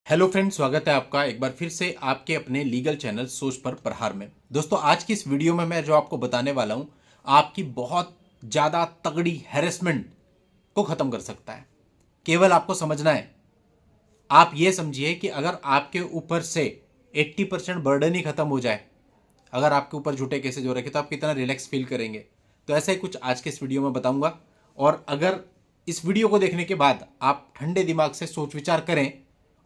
Hello friends, स्वागत है आपका एक बार फिर से आपके अपने लीगल चैनल सोच पर प्रहार में। दोस्तों, आज की इस वीडियो में मैं जो आपको बताने वाला हूं आपकी बहुत ज़्यादा तगड़ी हैरेसमेंट को ख़त्म कर सकता है। केवल आपको समझना है। आप ये समझिए कि अगर आपके ऊपर से 80% बर्डन ही ख़त्म हो जाए, अगर आपके ऊपर झूठे केसेज हो रखे तो आप कितना रिलैक्स फील करेंगे। तो ऐसा ही कुछ आज के इस वीडियो में बताऊंगा। और अगर इस वीडियो को देखने के बाद आप ठंडे दिमाग से सोच विचार करें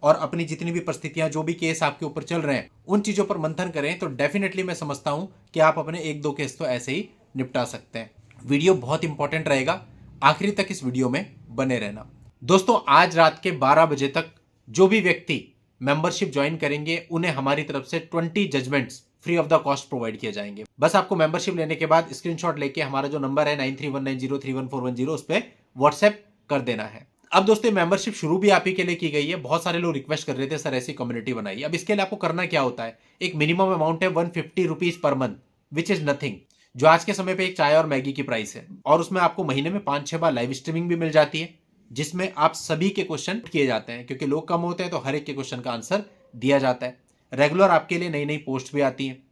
और अपनी जितनी भी परिस्थितियां, जो भी केस आपके ऊपर चल रहे हैं, उन चीज़ों पर मंथन करें, तो डेफिनेटली मैं समझता हूं कि आप अपने एक दो केस तो ऐसे ही निपटा सकते हैं। वीडियो बहुत इंपॉर्टेंट रहेगा, आखिरी तक इस वीडियो में बने रहना। दोस्तों, आज रात के 12 बजे तक जो भी व्यक्ति मेंबरशिप ज्वाइन करेंगे उन्हें हमारी तरफ से 20 judgments free of the cost provide किए जाएंगे। बस आपको मेंबरशिप लेने के बाद स्क्रीनशॉट लेके हमारा जो नंबर है 9319031410 उस पर व्हाट्सएप कर देना है। अब दोस्तों, मेंबरशिप शुरू भी आप ही के लिए की गई है। बहुत सारे लोग रिक्वेस्ट कर रहे थे, सर ऐसी कम्युनिटी बनाई। अब इसके लिए आपको करना क्या होता है, एक मिनिमम अमाउंट है 150 rupees per month, which is nothing, जो आज के समय पे एक चाय और मैगी की प्राइस है। और उसमें आपको महीने में 5-6 बार लाइव स्ट्रीमिंग भी मिल जाती है, जिसमें आप सभी के क्वेश्चन किए जाते हैं, क्योंकि लोग कम होते हैं तो हर एक के क्वेश्चन का आंसर दिया जाता है। रेगुलर आपके लिए नई नई पोस्ट भी आती हैं।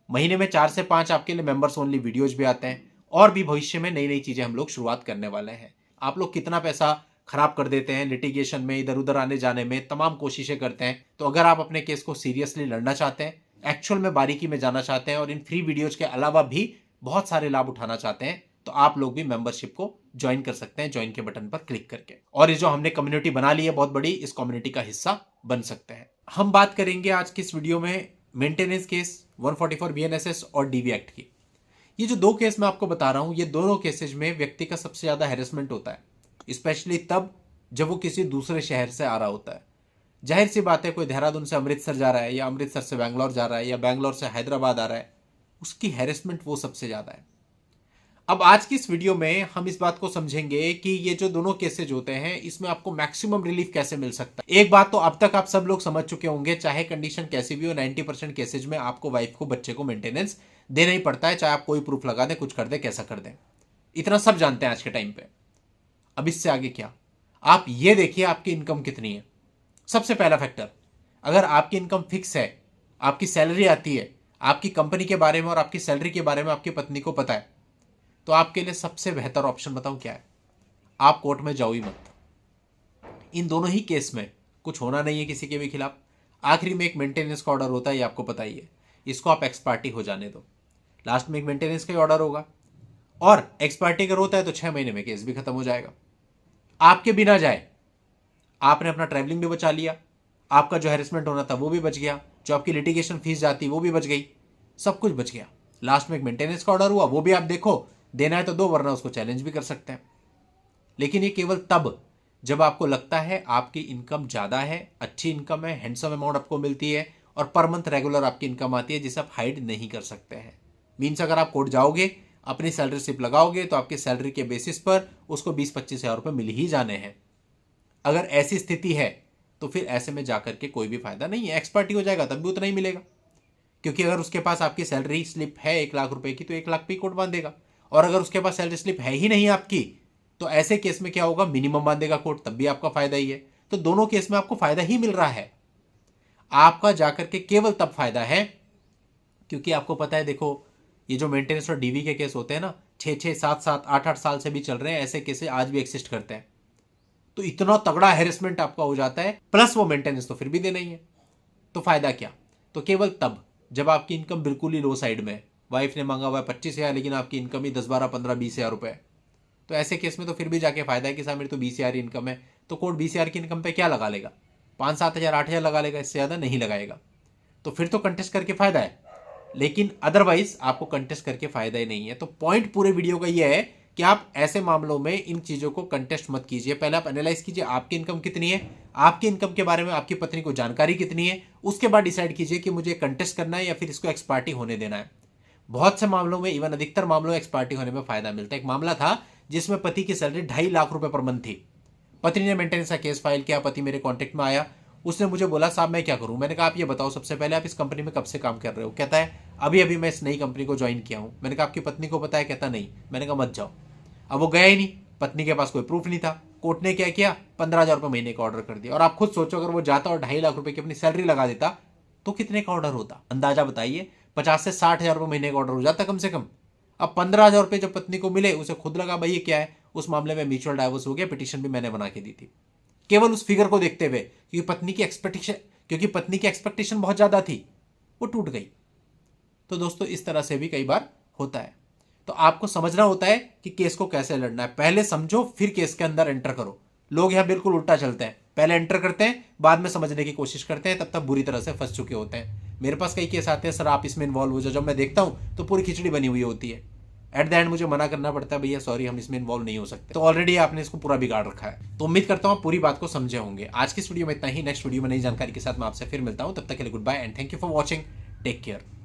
महीने में 4 से 5 आपके लिए मेंबर्स ओनली वीडियोज भी आते हैं। और भी भविष्य में नई नई चीजें हम लोग शुरुआत करने वाले हैं। आप लोग कितना पैसा खराब कर देते हैं लिटिगेशन में, इधर उधर आने जाने में, तमाम कोशिशें करते हैं। तो अगर आप अपने केस को सीरियसली लड़ना चाहते हैं, एक्चुअल में बारीकी में जाना चाहते हैं और इन फ्री वीडियोज के अलावा भी बहुत सारे लाभ उठाना चाहते हैं, तो आप लोग भी मेंबरशिप को ज्वाइन कर सकते हैं, ज्वाइन के बटन पर क्लिक करके। और ये जो हमने कम्युनिटी बना ली है बहुत बड़ी, इस कम्युनिटी का हिस्सा बन सकते हैं। हम बात करेंगे आज की इस वीडियो में मेंटेनेंस केस, 144 बीएनएसएस और डीवी एक्ट की। ये जो दो केस मैं आपको बता रहा हूं, ये दोनों केसेज में व्यक्ति का सबसे ज्यादा हैरेसमेंट होता है, स्पेशली तब जब वो किसी दूसरे शहर से आ रहा होता है। जाहिर सी बात है, कोई देहरादून से अमृतसर जा रहा है, या अमृतसर से बैंगलोर जा रहा है, या बैंगलोर से हैदराबाद आ रहा है, उसकी हैरेसमेंट वो सबसे ज्यादा है। अब आज की इस वीडियो में हम इस बात को समझेंगे कि ये जो दोनों केसेज होते हैं, इसमें आपको मैक्सिमम रिलीफ कैसे मिल सकता है। एक बात तो अब तक आप सब लोग समझ चुके होंगे, चाहे कंडीशन कैसी भी हो, 90% केसेज में आपको वाइफ को, बच्चे को मेंटेनेंस देना ही पड़ता है, चाहे आप कोई प्रूफ लगा दें, कुछ कर दें, कैसा कर दें। इतना सब जानते हैं आज के टाइम पे। अब इससे आगे क्या, आप ये देखिए आपकी इनकम कितनी है। सबसे पहला फैक्टर, अगर आपकी इनकम फिक्स है, आपकी सैलरी आती है, आपकी कंपनी के बारे में और आपकी सैलरी के बारे में आपकी पत्नी को पता है, तो आपके लिए सबसे बेहतर ऑप्शन बताऊं क्या है, आप कोर्ट में जाओ ही मत। इन दोनों ही केस में कुछ होना नहीं है किसी के भी खिलाफ। आखिरी में एक मेंटेनेंस का ऑर्डर होता है, ये आपको पता ही है। इसको आप एक्सपार्टी हो जाने दो, लास्ट में एक मेंटेनेंस का ऑर्डर होगा, और एक्सपार्टी अगर होता है तो 6 महीने में केस भी खत्म हो जाएगा। आपके बिना जाए, आपने अपना ट्रैवलिंग भी बचा लिया, आपका जो हैरेसमेंट होना था वो भी बच गया, जो आपकी लिटिगेशन फीस जाती वो भी बच गई, सब कुछ बच गया। लास्ट में एक मेंटेनेंस का ऑर्डर हुआ, वो भी आप देखो, देना है तो दो, वरना उसको चैलेंज भी कर सकते हैं। लेकिन ये केवल तब जब आपको लगता है आपकी इनकम ज़्यादा है, अच्छी इनकम है, हैंडसम अमाउंट आपको मिलती है, और पर मंथ रेगुलर आपकी इनकम आती है, जिसे आप हाइड नहीं कर सकते हैं। मीन्स अगर आप कोर्ट जाओगे, अपनी सैलरी स्लिप लगाओगे, तो आपकी सैलरी के बेसिस पर उसको 20-25 हज़ार रुपये मिल ही जाने हैं। अगर ऐसी स्थिति है तो फिर ऐसे में जाकर के कोई भी फायदा नहीं है। एक्सपर्टी हो जाएगा तब भी उतना ही मिलेगा, क्योंकि अगर उसके पास आपकी सैलरी स्लिप है 1 लाख रुपए की, तो 1 लाख पे कोर्ट बांधेगा। और अगर उसके पास सैलरी स्लिप है ही नहीं आपकी, तो ऐसे केस में क्या होगा, मिनिमम बांधेगा कोर्ट, तब भी आपका फायदा ही है। तो दोनों केस में आपको फायदा ही मिल रहा है। आपका जाकर के केवल तब फायदा है क्योंकि आपको पता है, देखो ये जो मेंटेनेंस और डीवी के केस होते हैं ना, 6-6, 7-7, 8-8 साल से भी चल रहे हैं, ऐसे केसेस आज भी एक्सिस्ट करते हैं। तो इतना तगड़ा हैरेसमेंट आपका हो जाता है, प्लस वो मेंटेनेंस तो फिर भी देना ही है। तो फायदा क्या, तो केवल तब जब आपकी इनकम बिल्कुल ही लो साइड में है, वाइफ ने मांगा हुआ है 25 हज़ार, लेकिन आपकी इनकम ही 10, 12, 15, 20 हज़ार रुपए, तो ऐसे केस में तो फिर भी जाके फायदा है कि साहब मेरी तो 20 हज़ार इनकम है। तो कोर्ट 20 हज़ार की इनकम पे क्या लगा लेगा, 5-7 हज़ार, 8 हज़ार लगा लेगा, इससे ज़्यादा नहीं लगाएगा। तो फिर तो कंटेस्ट करके फायदा है, लेकिन अदरवाइज आपको कंटेस्ट करके फायदा ही नहीं है। तो पॉइंट पूरे वीडियो का यह है कि आप ऐसे मामलों में इन चीजों को कंटेस्ट मत कीजिए। पहले आप एनालाइज कीजिए आपकी इनकम कितनी है, आपकी इनकम के बारे में आपकी पत्नी को जानकारी कितनी है, उसके बाद डिसाइड कीजिए कि मुझे कंटेस्ट करना है या फिर इसको एक्सपार्टी होने देना है। बहुत से मामलों में, इवन अधिकतर मामलों में एक्सपार्टी होने में फायदा मिलता है। एक मामला था जिसमें पति की सैलरी 2.5 लाख रुपए पर मंथ थी। पत्नी ने मेंटेनेंस का केस फाइल किया, पति मेरे कॉन्टेक्ट में आया, उसने मुझे बोला साहब मैं क्या करूं। मैंने कहा आप ये बताओ सबसे पहले आप इस कंपनी में कब से काम कर रहे हो। कहता है अभी अभी मैं इस नई कंपनी को ज्वाइन किया हूं। मैंने कहा आपकी पत्नी को पता है। कहता नहीं। मैंने कहा मत जाओ। अब वो गया ही नहीं, पत्नी के पास कोई प्रूफ नहीं था। कोर्ट ने क्या किया, 15,000 रुपये महीने का ऑर्डर कर दिया। और आप खुद सोचो, अगर वो जाता और 2.5 लाख रुपए की अपनी सैलरी लगा देता तो कितने का ऑर्डर होता, अंदाजा बताइए। 50 से 60,000 रुपये महीने का ऑर्डर हो जाता कम से कम। अब 15,000 रुपये जब पत्नी को मिले, उसे खुद लगा भाई ये क्या है, उस मामले में म्यूचुअल डाइवोर्स हो गया, पिटीशन भी मैंने बना के दी थी, केवल उस फिगर को देखते हुए, क्योंकि पत्नी की एक्सपेक्टेशन बहुत ज्यादा थी, वो टूट गई। तो दोस्तों इस तरह से भी कई बार होता है। तो आपको समझना होता है कि केस को कैसे लड़ना है। पहले समझो फिर केस के अंदर एंटर करो। लोग यहां बिल्कुल उल्टा चलते हैं, पहले एंटर करते हैं, बाद में समझने की कोशिश करते हैं, तब तक बुरी तरह से फंस चुके होते हैं। मेरे पास कई केस आते हैं, सर आप इसमें इन्वॉल्व हो जाओ। जब मैं देखता हूं तो पूरी खिचड़ी बनी हुई होती है। एट द एंड मुझे मना करना पड़ता है, भैया सॉरी हम इसमें इन्वॉल्व नहीं हो सकते। तो ऑलरेडी आपने इसको पूरा बिगाड़ रखा है। तो उम्मीद करता हूं आप पूरी बात को समझे होंगे। आज की इस वीडियो में इतना ही। नेक्स्ट वीडियो में नई जानकारी के साथ मैं आपसे फिर मिलता हूं। तब तक के लिए goodbye and thank you for watching. Take care.